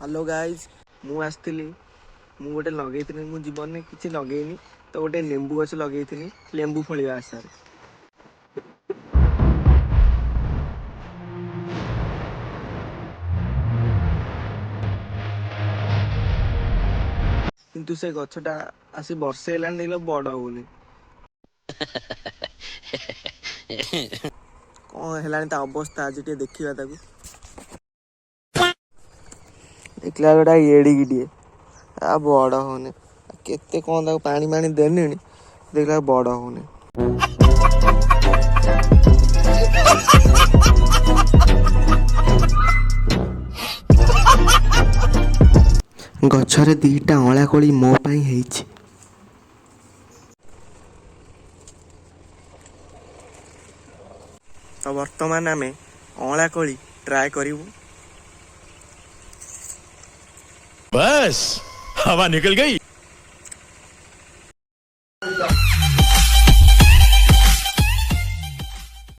Hello guys मु आसती मु गोटे लगे मु जीवन में किसी लगेनी तो गोटे लेंबू गछ लगे लेंबू फलिया आशार किंतु से गछटा आसी वर्षे है बड़ होनी कौन है अवस्था आज देखा देखला गोटा एड़िकी आ बड़ होने केते कौन पानी पानी देनी देखला बड़ होने गछरे दीटा अँला कोली मो पाई हेछि तो वर्तमान आमे अँला कोली ट्राई करिवु। बस हवा निकल गई।